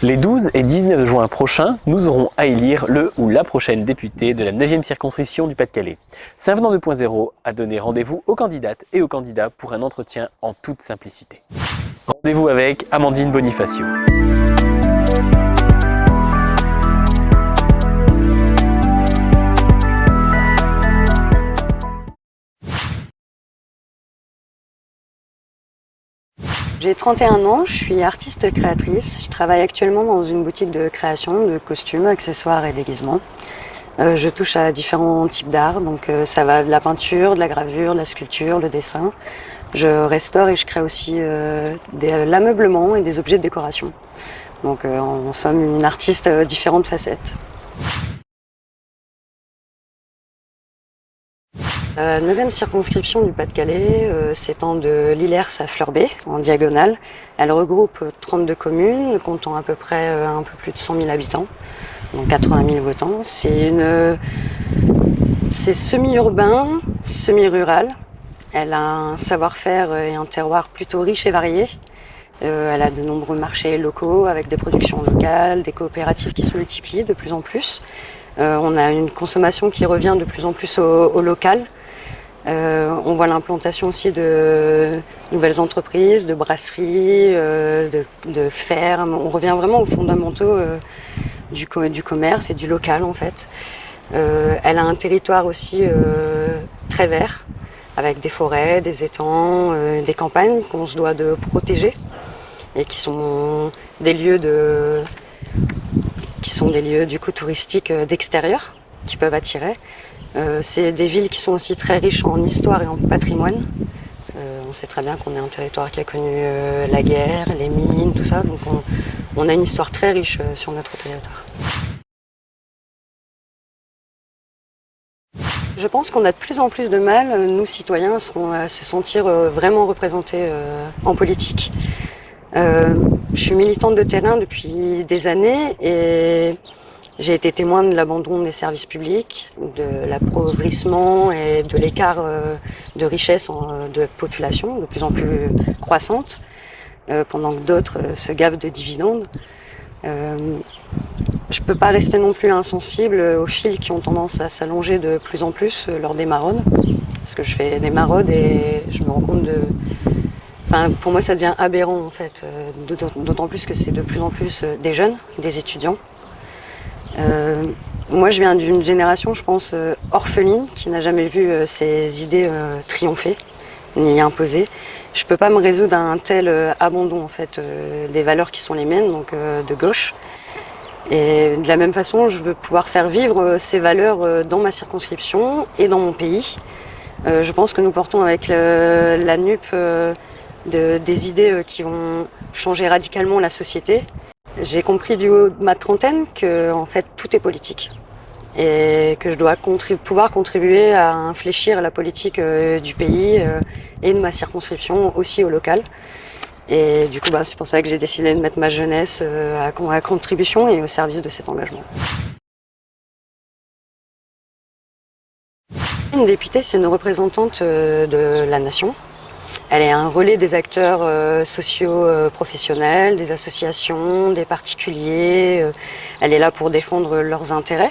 Les 12 et 19 juin prochains, nous aurons à élire le ou la prochaine députée de la 9e circonscription du Pas-de-Calais. Saint-Venant 2.0 a donné rendez-vous aux candidates et aux candidats pour un entretien en toute simplicité. Rendez-vous avec Amandine Bonifacio. J'ai 31 ans, je suis artiste créatrice. Je travaille actuellement dans une boutique de création de costumes, accessoires et déguisements. Je touche à différents types d'art, donc ça va de la peinture, de la gravure, de la sculpture, le dessin. Je restaure et je crée aussi de l'ameublement et des objets de décoration. Donc en somme, une artiste à différentes facettes. La 9e circonscription du Pas-de-Calais s'étend de Lillers à Fleur-Bé, en diagonale. Elle regroupe 32 communes, comptant à peu près un peu plus de 100 000 habitants, donc 80 000 votants. C'est semi-urbain, semi-rural. Elle a un savoir-faire et un terroir plutôt riche et varié. Elle a de nombreux marchés locaux avec des productions locales, des coopératives qui se multiplient de plus en plus. On a une consommation qui revient de plus en plus au local. On voit l'implantation aussi de nouvelles entreprises, de brasseries, de fermes. On revient vraiment aux fondamentaux du commerce et du local en fait. Elle a un territoire aussi très vert, avec des forêts, des étangs, des campagnes qu'on se doit de protéger et qui sont des lieux du coup touristiques d'extérieur qui peuvent attirer. C'est des villes qui sont aussi très riches en histoire et en patrimoine. On sait très bien qu'on est un territoire qui a connu la guerre, les mines, tout ça, donc on a une histoire très riche sur notre territoire. Je pense qu'on a de plus en plus de mal, nous citoyens, à se sentir vraiment représentés en politique. Je suis militante de terrain depuis des années et j'ai été témoin de l'abandon des services publics, de l'appauvrissement et de l'écart de richesse de population de plus en plus croissante, pendant que d'autres se gavent de dividendes. Je peux pas rester non plus insensible aux fils qui ont tendance à s'allonger de plus en plus lors des maraudes, parce que je fais des maraudes et je me rends compte pour moi ça devient aberrant en fait, d'autant plus que c'est de plus en plus des jeunes, des étudiants. Moi je viens d'une génération, je pense, orpheline, qui n'a jamais vu ses idées triompher, ni imposer. Je peux pas me résoudre à un tel abandon en fait, des valeurs qui sont les miennes, donc de gauche. Et de la même façon, je veux pouvoir faire vivre ces valeurs dans ma circonscription et dans mon pays. Je pense que nous portons avec la NUP des idées qui vont changer radicalement la société. J'ai compris du haut de ma trentaine que en fait tout est politique et que je dois pouvoir contribuer à infléchir la politique du pays et de ma circonscription aussi au local. Et du coup, c'est pour ça que j'ai décidé de mettre ma jeunesse à contribution et au service de cet engagement. Une députée, c'est une représentante de la nation. Elle est un relais des acteurs sociaux professionnels, des associations, des particuliers. Elle est là pour défendre leurs intérêts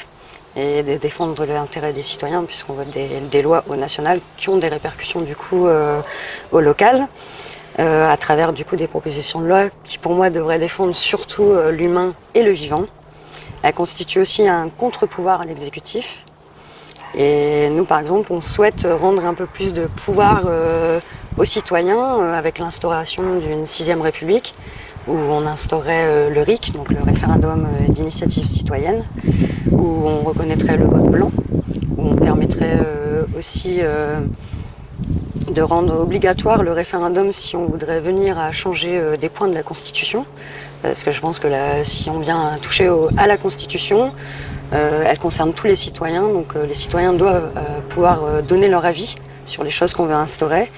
et de défendre l'intérêt des citoyens, puisqu'on vote des lois au national qui ont des répercussions du coup au local. À travers du coup des propositions de loi qui pour moi devraient défendre surtout l'humain et le vivant. Elle constitue aussi un contre-pouvoir à l'exécutif. Et nous par exemple on souhaite rendre un peu plus de pouvoir aux citoyens avec l'instauration d'une 6e République où on instaurerait le RIC, donc le référendum d'initiative citoyenne, où on reconnaîtrait le vote blanc, où on permettrait aussi de rendre obligatoire le référendum si on voudrait venir à changer des points de la Constitution. Parce que je pense que si on vient toucher à la Constitution, elle concerne tous les citoyens, donc les citoyens doivent pouvoir donner leur avis sur les choses qu'on veut instaurer.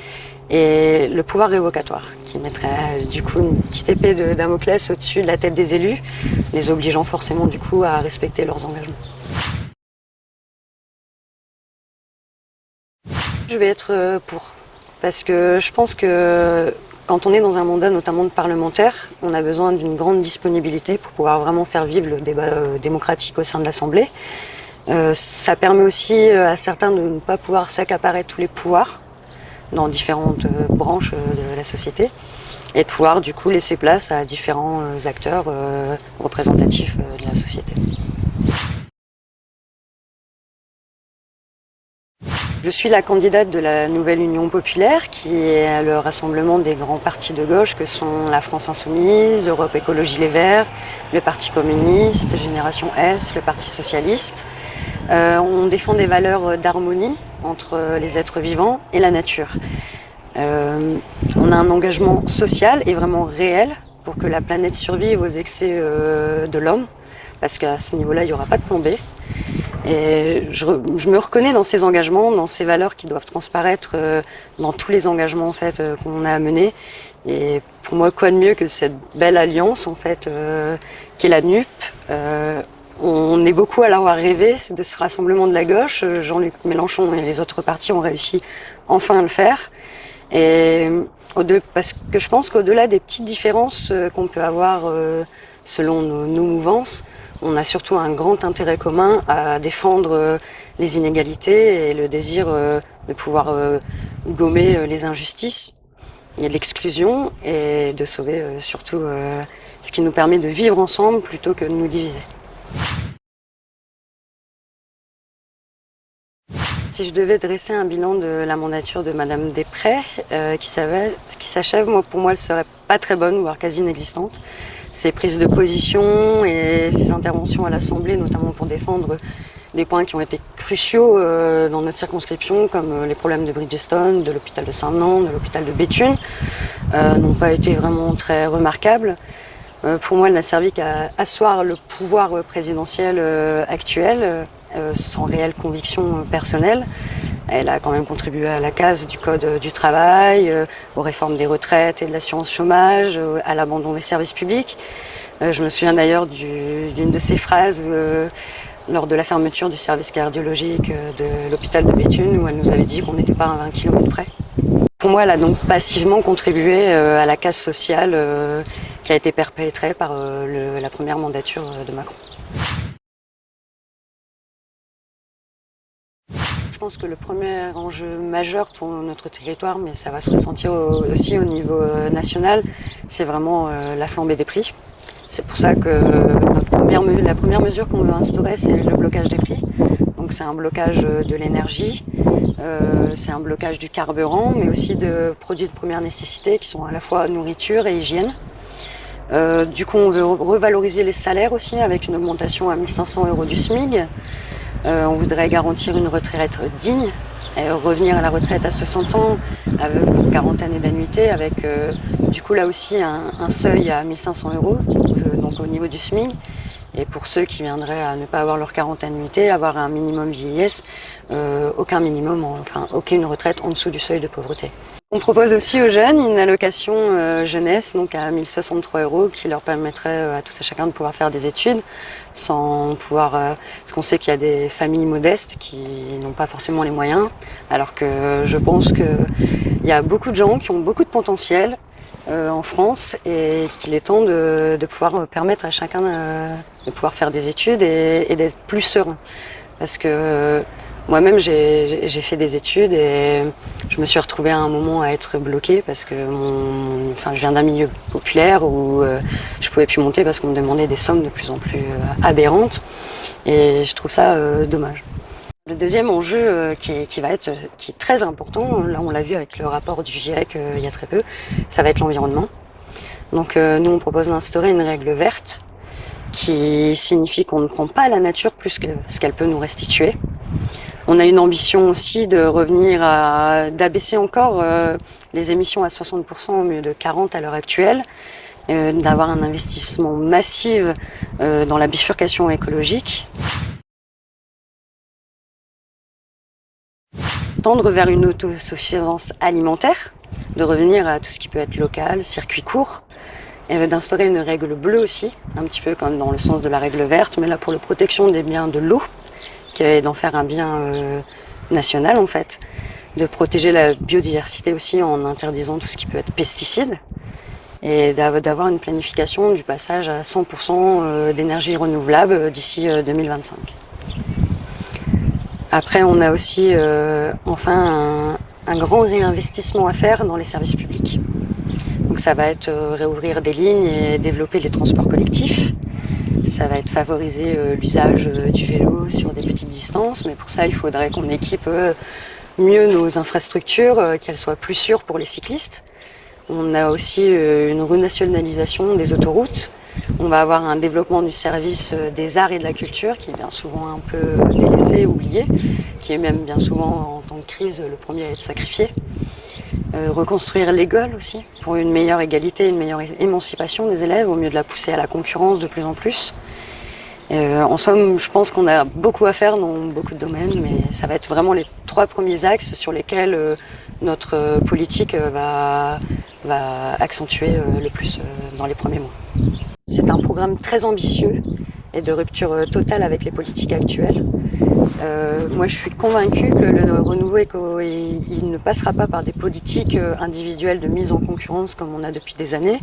Et le pouvoir révocatoire, qui mettrait du coup une petite épée de Damoclès au-dessus de la tête des élus, les obligeant forcément du coup à respecter leurs engagements. Je vais être pour, parce que je pense que Quand on est dans un mandat notamment de parlementaire, on a besoin d'une grande disponibilité pour pouvoir vraiment faire vivre le débat démocratique au sein de l'Assemblée. Ça permet aussi à certains de ne pas pouvoir s'accaparer tous les pouvoirs dans différentes branches de la société et de pouvoir du coup laisser place à différents acteurs représentatifs de la société. Je suis la candidate de la Nouvelle Union Populaire, qui est le rassemblement des grands partis de gauche que sont la France Insoumise, Europe Écologie Les Verts, le Parti communiste, Génération S, le Parti socialiste. On défend des valeurs d'harmonie entre les êtres vivants et la nature. On a un engagement social et vraiment réel pour que la planète survive aux excès de l'homme, parce qu'à ce niveau-là, il n'y aura pas de plan B. Et je me reconnais dans ces engagements, dans ces valeurs qui doivent transparaître dans tous les engagements en fait qu'on a à mener. Et pour moi, quoi de mieux que cette belle alliance en fait qu'est la NUP. On est beaucoup à l'avoir rêvé de ce rassemblement de la gauche. Jean-Luc Mélenchon et les autres partis ont réussi enfin à le faire. Et parce que je pense qu'au-delà des petites différences qu'on peut avoir selon nos mouvances, on a surtout un grand intérêt commun à défendre les inégalités et le désir de pouvoir gommer les injustices et l'exclusion et de sauver surtout ce qui nous permet de vivre ensemble plutôt que de nous diviser. Si je devais dresser un bilan de la mandature de Madame Després, qui s'achève, pour moi, elle serait pas très bonne, voire quasi inexistante. Ses prises de position et ses interventions à l'Assemblée, notamment pour défendre des points qui ont été cruciaux dans notre circonscription, comme les problèmes de Bridgestone, de l'hôpital de Saint-Denis, de l'hôpital de Béthune, n'ont pas été vraiment très remarquables. Pour moi, elle n'a servi qu'à asseoir le pouvoir présidentiel actuel, sans réelle conviction personnelle. Elle a quand même contribué à la casse du code du travail, aux réformes des retraites et de l'assurance chômage, à l'abandon des services publics. Je me souviens d'ailleurs d'une de ses phrases lors de la fermeture du service cardiologique de l'hôpital de Béthune, où elle nous avait dit qu'on n'était pas à 20 km près. Pour moi, elle a donc passivement contribué à la casse sociale qui a été perpétrée par la première mandature de Macron. Je pense que le premier enjeu majeur pour notre territoire, mais ça va se ressentir aussi au niveau national, c'est vraiment la flambée des prix. C'est pour ça que la première mesure qu'on veut instaurer, c'est le blocage des prix. Donc c'est un blocage de l'énergie, c'est un blocage du carburant, mais aussi de produits de première nécessité qui sont à la fois nourriture et hygiène. Du coup, on veut revaloriser les salaires aussi avec une augmentation à 1 500 € du SMIC. On voudrait garantir une retraite digne, et revenir à la retraite à 60 ans pour 40 années d'annuité avec du coup là aussi un seuil à 1 500 €, donc au niveau du SMIC. Et pour ceux qui viendraient à ne pas avoir leur 40 annuités, avoir un minimum vieillesse, aucune retraite en dessous du seuil de pauvreté. On propose aussi aux jeunes une allocation jeunesse, donc à 1 063 € qui leur permettrait à tout à chacun de pouvoir faire des études sans pouvoir... parce qu'on sait qu'il y a des familles modestes qui n'ont pas forcément les moyens, alors que je pense qu'il y a beaucoup de gens qui ont beaucoup de potentiel en France et qu'il est temps de pouvoir permettre à chacun de pouvoir faire des études et d'être plus serein. Parce que moi-même j'ai fait des études et je me suis retrouvée à un moment à être bloquée parce que je viens d'un milieu populaire où je pouvais plus monter parce qu'on me demandait des sommes de plus en plus aberrantes et je trouve ça dommage. Le deuxième enjeu qui est très important, là on l'a vu avec le rapport du GIEC il y a très peu, ça va être l'environnement. Donc nous on propose d'instaurer une règle verte qui signifie qu'on ne prend pas la nature plus que ce qu'elle peut nous restituer. On a une ambition aussi de d'abaisser encore les émissions à 60% au lieu de 40% à l'heure actuelle, d'avoir un investissement massif dans la bifurcation écologique. Tendre vers une autosuffisance alimentaire, de revenir à tout ce qui peut être local, circuit court, et d'instaurer une règle bleue aussi, un petit peu comme dans le sens de la règle verte, mais là pour la protection des biens de l'eau, qui est d'en faire un bien national en fait. de protéger la biodiversité aussi en interdisant tout ce qui peut être pesticides, et d'avoir une planification du passage à 100% d'énergie renouvelable d'ici 2025. Après, on a aussi enfin un grand réinvestissement à faire dans les services publics. Donc ça va être réouvrir des lignes et développer les transports collectifs. Ça va être favoriser l'usage du vélo sur des petites distances, mais pour ça il faudrait qu'on équipe mieux nos infrastructures, qu'elles soient plus sûres pour les cyclistes. On a aussi une renationalisation des autoroutes. On va avoir un développement du service des arts et de la culture qui est bien souvent un peu délaissé, oublié, qui est même bien souvent en temps de crise le premier à être sacrifié. Reconstruire l'école aussi pour une meilleure égalité, une meilleure émancipation des élèves au mieux de la pousser à la concurrence de plus en plus. En somme, je pense qu'on a beaucoup à faire dans beaucoup de domaines, mais ça va être vraiment les 3 premiers axes sur lesquels notre politique va accentuer le plus dans les premiers mois. C'est un programme très ambitieux et de rupture totale avec les politiques actuelles. Moi, je suis convaincue que le renouveau il ne passera pas par des politiques individuelles de mise en concurrence comme on a depuis des années,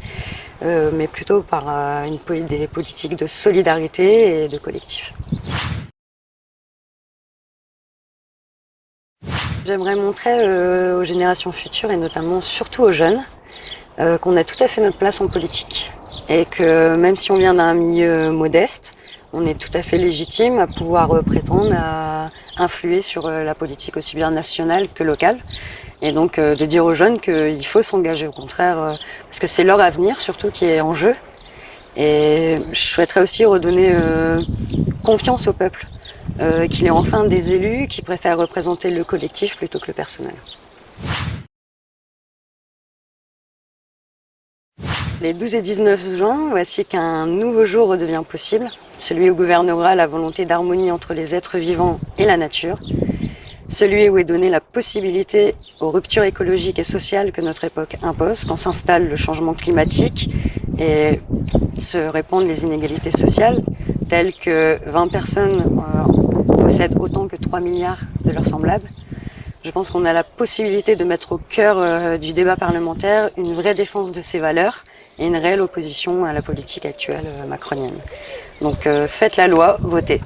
mais plutôt par des politiques de solidarité et de collectif. J'aimerais montrer aux générations futures et notamment surtout aux jeunes qu'on a tout à fait notre place en politique et que même si on vient d'un milieu modeste, on est tout à fait légitime à pouvoir prétendre à influer sur la politique aussi bien nationale que locale. Et donc de dire aux jeunes qu'il faut s'engager au contraire, parce que c'est leur avenir surtout qui est en jeu. Et je souhaiterais aussi redonner confiance au peuple, qu'il ait enfin des élus qui préfèrent représenter le collectif plutôt que le personnel. Les 12 et 19 juin, voici qu'un nouveau jour redevient possible, celui où gouvernera la volonté d'harmonie entre les êtres vivants et la nature, celui où est donnée la possibilité aux ruptures écologiques et sociales que notre époque impose, quand s'installe le changement climatique et se répandent les inégalités sociales, telles que 20 personnes possèdent autant que 3 milliards de leurs semblables. Je pense qu'on a la possibilité de mettre au cœur du débat parlementaire une vraie défense de ces valeurs et une réelle opposition à la politique actuelle macronienne. Donc faites la loi, votez.